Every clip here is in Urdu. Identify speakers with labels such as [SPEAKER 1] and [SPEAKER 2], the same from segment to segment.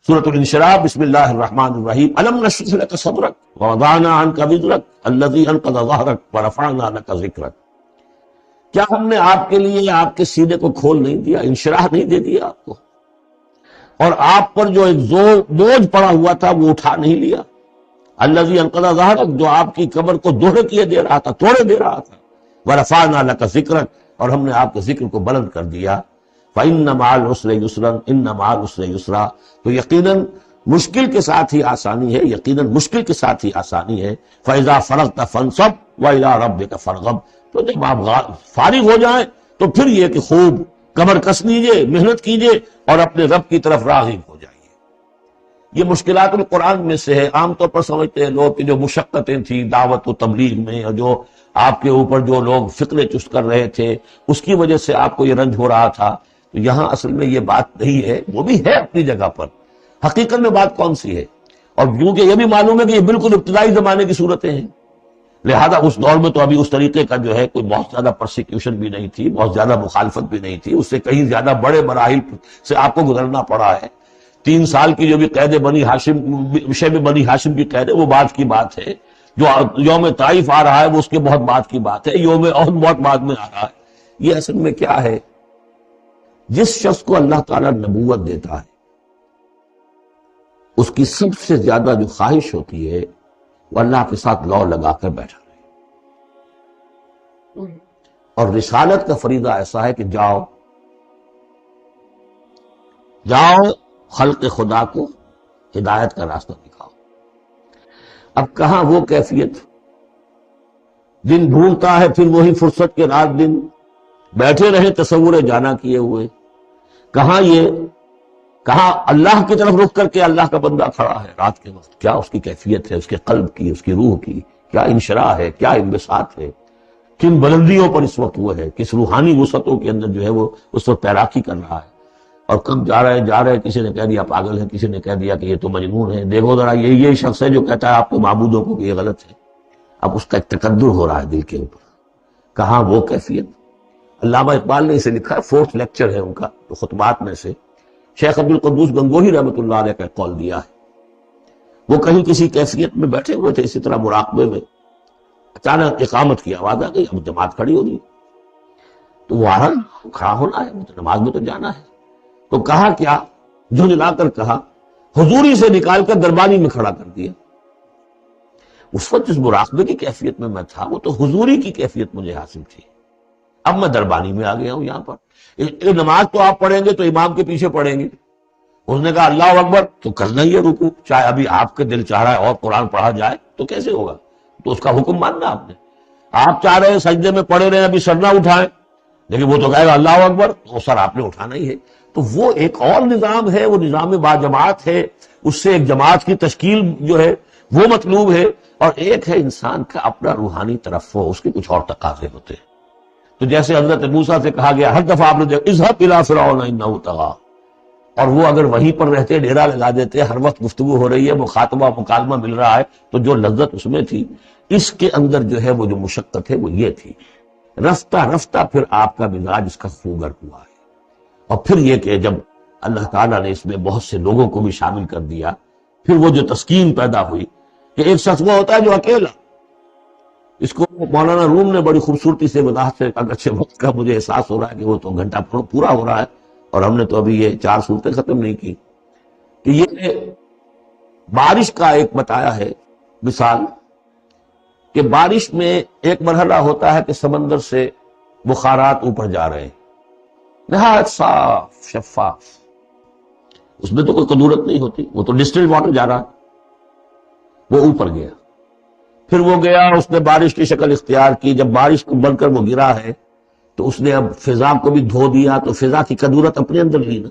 [SPEAKER 1] سورۃ الانشراح بسم اللہ الرحمن الرحیم الم نشرح لک صدرک ووضعنا عنک وزرک الذی انقض ظہرک ورفعنا لک ذکرک، کیا ہم نے آپ کے لیے آپ کے سینے کو کھول نہیں دیا، انشراح نہیں دے دیا آپ کو، اور آپ پر جو ایک بوجھ پڑا ہوا تھا وہ اٹھا نہیں لیا، الذی انقض ظہرک، جو آپ کی کمر کو دوڑے کیے دے رہا تھا، توڑے دے رہا تھا، ورفعنا لک ذکرک، اور ہم نے آپ کے ذکر کو بلند کر دیا، فإن مع العسر يسرا ان مع العسر يسرا، تو یقیناً مشکل کے ساتھ ہی آسانی ہے، یقیناً مشکل کے ساتھ ہی آسانی ہے، فإذا فرغت فانصب وإلى ربك فارغب، تو جب آپ فارغ ہو جائیں تو پھر یہ کہ خوب کمر کس لیجیے، محنت کیجیے اور اپنے رب کی طرف راغب ہو جائیے۔ یہ مشکلات القرآن میں سے ہے۔ عام طور پر سمجھتے ہیں لوگ کہ جو مشقتیں تھیں دعوت و تبلیغ میں، اور جو آپ کے اوپر جو لوگ فکرے چست کر رہے تھے اس کی وجہ سے آپ کو یہ رنج ہو رہا تھا، تو یہاں اصل میں یہ بات نہیں ہے، وہ بھی ہے اپنی جگہ پر، حقیقت میں بات کون سی ہے؟ اور کیونکہ یہ بھی معلوم ہے کہ یہ بالکل ابتدائی زمانے کی صورتیں ہیں، لہذا اس دور میں تو ابھی اس طریقے کا جو ہے کوئی بہت زیادہ پرسیکیوشن بھی نہیں تھی، بہت زیادہ مخالفت بھی نہیں تھی، اس سے کہیں زیادہ بڑے مراحل سے آپ کو گزرنا پڑا ہے۔ 3 سال کی جو بھی قید بنی ہاشم، شیب بنی ہاشم کی قید ہے، وہ بعد کی بات ہے۔ جو یوم طائف آ رہا ہے وہ اس کے بہت بعد کی بات ہے، یوم احد بہت بعد میں آ رہا ہے۔ یہ اصل میں کیا ہے، جس شخص کو اللہ تعالیٰ نبوت دیتا ہے اس کی سب سے زیادہ جو خواہش ہوتی ہے وہ اللہ کے ساتھ لو لگا کر بیٹھا رہے، اور رسالت کا فریضہ ایسا ہے کہ جاؤ خلق خدا کو ہدایت کا راستہ دکھاؤ۔ اب کہاں وہ کیفیت، دن ڈھونڈتا ہے پھر وہی فرصت کے رات دن بیٹھے رہے تصور جانا کیے ہوئے، کہاں اللہ کی طرف رخ کر کے اللہ کا بندہ کھڑا ہے رات کے وقت، کیا اس کی کیفیت ہے، اس کے قلب کی، اس کی روح کی کیا انشراح ہے، کیا انبساط ہے، کن بلندیوں پر اس وقت وہ ہے، کس روحانی وسعتوں کے اندر جو ہے وہ اس وقت تیراکی کر رہا ہے، اور کب جا رہے کسی نے کہہ دیا پاگل ہے، کسی نے کہہ دیا کہ یہ تو مجنون ہے، دیکھو ذرا یہی شخص ہے جو کہتا ہے آپ کو معبودوں کو کہ یہ غلط ہے۔ اب اس کا ایک تقدر ہو رہا ہے دل کے اوپر، کہاں وہ کیفیت۔ علامہ اقبال نے اسے لکھا ہے، 4th لیکچر ہے ان کا تو خطبات میں سے، شیخ عبد القدوس گنگوہی رحمۃ اللہ علیہ کا قول دیا ہے۔ وہ کہیں کسی کیفیت میں بیٹھے ہوئے تھے اسی طرح مراقبے میں، اچانک اقامت کی آواز آ گئی، اب جماعت کھڑی ہوگی تو وہ کھڑا ہونا ہے، نماز میں تو جانا ہے، تو کہا کیا، جھنجلا کر کہا، حضوری سے نکال کر دربانی میں کھڑا کر دیا۔ اس وقت جس مراقبے کی کیفیت میں تھا وہ تو حضوری کی کیفیت مجھے حاصل تھی، اب میں دربانی میں آ گیا ہوں یہاں پر۔ نماز تو آپ پڑھیں گے تو امام کے پیچھے پڑھیں گے، اس نے کہا اللہ اکبر تو کرنا ہی ہے رکوع، چاہے ابھی آپ کے دل چاہ رہا ہے اور قرآن پڑھا جائے تو کیسے ہوگا، تو اس کا حکم ماننا آپ نے۔ آپ چاہ رہے ہیں سجدے میں پڑے رہے ابھی سر نہ اٹھائیں، لیکن وہ تو کہے گا اللہ اکبر، تو سر آپ نے اٹھانا ہی ہے۔ تو وہ ایک اور نظام ہے، وہ نظام با جماعت ہے، اس سے ایک جماعت کی تشکیل جو ہے وہ مطلوب ہے، اور ایک ہے انسان کا اپنا روحانی طرف ہو، اس کے کچھ اور تقاضے ہوتے ہیں۔ تو جیسے حضرت موسیٰ سے کہا گیا ہر دفعہ آپ نے دیکھا اذهب الى فرعون انه طغى، اور وہ اگر وہیں پر رہتے ڈیرا لگا دیتے، ہر وقت گفتگو ہو رہی ہے، مخاطبہ مکالمہ مل رہا ہے، تو جو لذت اس میں تھی، اس کے اندر جو ہے وہ جو مشقت ہے وہ یہ تھی۔ رفتہ رفتہ پھر آپ کا مزاج اس کا خوگر ہوا ہے، اور پھر یہ کہ جب اللہ تعالیٰ نے اس میں بہت سے لوگوں کو بھی شامل کر دیا، پھر وہ جو تسکین پیدا ہوئی کہ ایک شخص وہ ہوتا ہے جو اکیلا، اس کو مولانا روم نے بڑی خوبصورتی سے وضاحت سے، اگرچہ وقت کا مجھے احساس ہو رہا ہے کہ وہ تو گھنٹہ پورا ہو رہا ہے اور ہم نے تو ابھی یہ 4 صورتیں ختم نہیں کی، کہ یہ بارش کا ایک بتایا ہے مثال، کہ بارش میں ایک مرحلہ ہوتا ہے کہ سمندر سے بخارات اوپر جا رہے ہیں، نہایت صاف شفاف، اس میں تو کوئی قدورت نہیں ہوتی، وہ تو ڈسٹلڈ واٹر جا رہا ہے، وہ اوپر گیا، پھر وہ گیا، اس نے بارش کی شکل اختیار کی، جب بارش کو بن کر وہ گرا ہے تو اس نے اب فضا کو بھی دھو دیا، تو فضا کی قدورت اپنے اندر لی نا،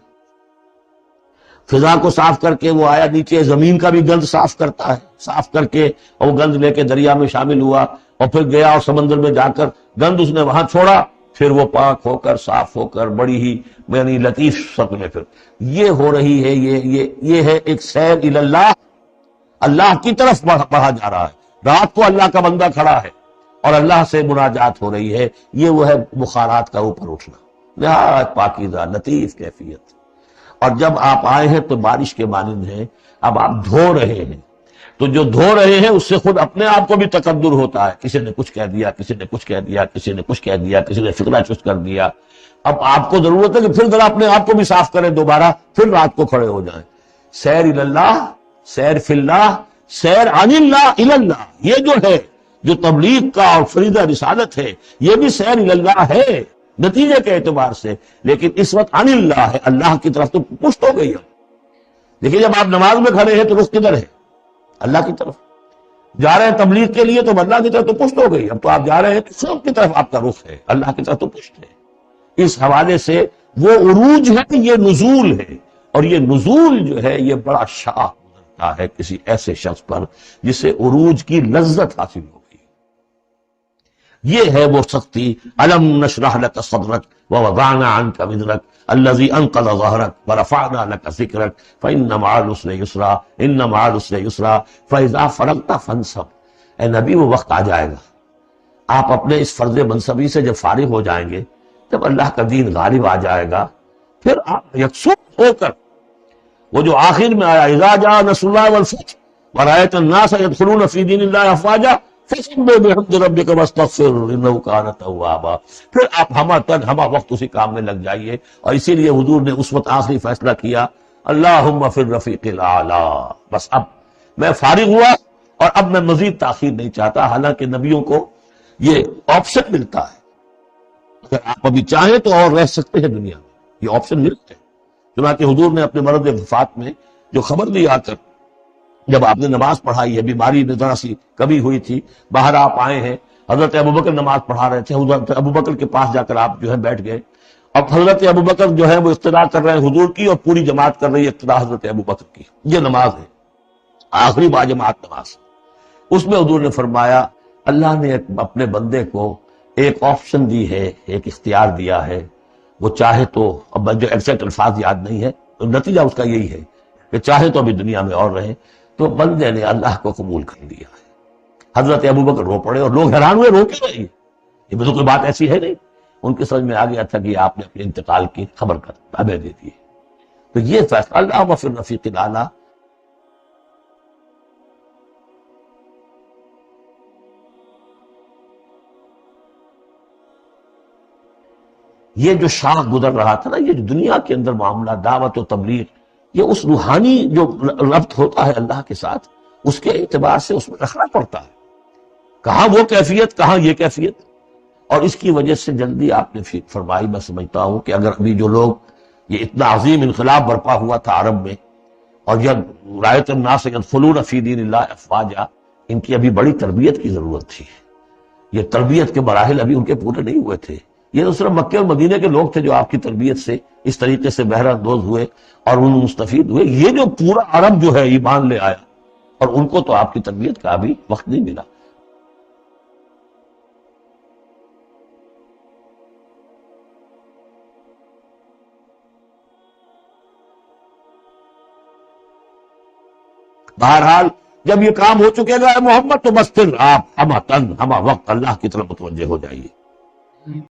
[SPEAKER 1] فضا کو صاف کر کے وہ آیا نیچے، زمین کا بھی گند صاف کرتا ہے، صاف کر کے اور وہ گند لے کے دریا میں شامل ہوا، اور پھر گیا اور سمندر میں جا کر گند اس نے وہاں چھوڑا، پھر وہ پاک ہو کر صاف ہو کر بڑی ہی یعنی لطیف شکل میں پھر یہ ہو رہی ہے، یہ ہے ایک سیر الی اللہ، اللہ کی طرف بڑھا جا رہا ہے، رات کو اللہ کا بندہ کھڑا ہے اور اللہ سے مناجات ہو رہی ہے، یہ وہ ہے بخارات کا اوپر اٹھنا، نہایت پاکیزہ لطیف کیفیت۔ اور جب آپ آئے ہیں تو بارش کے مانند ہیں، اب آپ دھو رہے ہیں، تو جو دھو رہے ہیں اس سے خود اپنے آپ کو بھی تکدر ہوتا ہے، کسی نے کچھ کہہ دیا، کسی نے کچھ کہہ دیا، کسی نے کچھ کہہ دیا، کسی نے فکرہ چست کر دیا۔ اب آپ کو ضرورت ہے کہ پھر ذرا اپنے آپ کو بھی صاف کریں دوبارہ، پھر رات کو کھڑے ہو جائیں۔ سیر اللہ، سیر فی اللہ، سیر عن اللہ الی اللہ، یہ جو ہے، جو تبلیغ کا اور فریضہ رسالت ہے، یہ بھی سیر الی اللہ ہے نتیجے کے اعتبار سے، لیکن اس وقت عن اللہ ہے، اللہ کی طرف تو پشت ہو گئی ہے۔ دیکھیے جب آپ نماز میں کھڑے ہیں تو رخ کدھر ہے؟ اللہ کی طرف۔ جا رہے ہیں تبلیغ کے لیے تو اللہ کی طرف تو پشت ہو گئی، اب تو آپ جا رہے ہیں تو سب کی طرف آپ کا رخ ہے، اللہ کی طرف تو پشت ہے۔ اس حوالے سے وہ عروج ہے، یہ نزول ہے، اور یہ نزول جو ہے یہ بڑا شاہ گزرتا ہے کسی ایسے شخص پر جسے عروج کی لذت حاصل ہو گئی۔ یہ ہے وہ سختی، الم نشرح لک صدرک ووضعنا عنک وزرک الذی انقض ظہرک ورفعنا لک ذکرک فإن مع العسر یسرا ان مع العسر یسرا فإذا فرغت فانصب۔ اے نبی وہ وقت آ جائے گا، آپ اپنے اس فرض منصبی سے جب فارغ ہو جائیں گے، جب اللہ کا دین غالب آ جائے گا، پھر آپ یکسو ہو کر وہ جو آخر میں آیا اذا جاء نصر اللہ والفتح ورأیت الناس يدخلون فی دین اللہ افواجا فسبح بحمد ربک واستغفر انہ کان توابا، پھر آپ ہمہ تن ہمہ وقت اسی کام میں لگ جائیے۔ اور اسی لیے حضور نے اس وقت آخری فیصلہ کیا، اللہم فی الرفیق الاعلی، بس اب میں فارغ ہوا اور اب میں مزید تاخیر نہیں چاہتا۔ حالانکہ نبیوں کو یہ آپشن ملتا ہے، اگر آپ ابھی چاہیں تو اور رہ سکتے ہیں دنیا میں، یہ آپشن ملتے ہیں۔ چنانچہ حضور نے اپنے مرض وفات میں جو خبر دی آ کر، جب آپ نے نماز پڑھائی ہے، بیماری میں ذرا سی کمی ہوئی تھی، باہر آپ آئے ہیں، حضرت ابوبکر نماز پڑھا رہے تھے، حضرت ابوبکر کے پاس جا کر آپ جو ہے بیٹھ گئے۔ اب حضرت ابوبکر جو ہے وہ اقتداء کر رہے ہیں حضور کی، اور پوری جماعت کر رہی ہے اقتداء حضرت ابوبکر کی۔ یہ نماز ہے، آخری باجماعت نماز۔ اس میں حضور نے فرمایا اللہ نے اپنے بندے کو ایک آپشن دی ہے، ایک اختیار دیا ہے، وہ چاہے تو، اب جو ایگزیکٹ الفاظ یاد نہیں ہے، نتیجہ اس کا یہی ہے کہ چاہے تو ابھی دنیا میں اور رہے۔ تو بندے نے اللہ کو قبول کر لیا ہے۔ حضرت ابوبکر رو پڑے اور لوگ حیران ہوئے، رو کیوں رہی ہے؟ یہ بھی تو کوئی بات ایسی ہے نہیں۔ ان کے سمجھ میں آ گیا تھا کہ آپ نے اپنے انتقال کی خبر کر خبر دے دی ہے۔ تو یہ فیصلہ اللہ فی الرفیق الاعلی، یہ جو شاہ گزر رہا تھا نا، یہ جو دنیا کے اندر معاملہ دعوت و تبلیغ، یہ اس روحانی جو ربط ہوتا ہے اللہ کے ساتھ، اس کے اعتبار سے اس میں رکھنا پڑتا ہے۔ کہاں وہ کیفیت، کہاں یہ کیفیت، اور اس کی وجہ سے جلدی آپ نے فرمائی، میں سمجھتا ہوں کہ اگر ابھی جو لوگ، یہ اتنا عظیم انقلاب برپا ہوا تھا عرب میں، اور جب رأیت الناس يدخلون فی دین اللہ افواجا، ان کی ابھی بڑی تربیت کی ضرورت تھی۔ یہ تربیت کے مراحل ابھی ان کے پورے نہیں ہوئے تھے۔ یہ تو صرف مکے اور مدینے کے لوگ تھے جو آپ کی تربیت سے اس طریقے سے بہرہ اندوز ہوئے اور ان مستفید ہوئے۔ یہ جو پورا عرب جو ہے ایمان لے آیا، اور ان کو تو آپ کی تربیت کا بھی وقت نہیں ملا۔ بہرحال جب یہ کام ہو چکے گا محمد، تو بس پھر آپ ہمہ تن ہمہ وقت اللہ کی طرف متوجہ ہو جائیے۔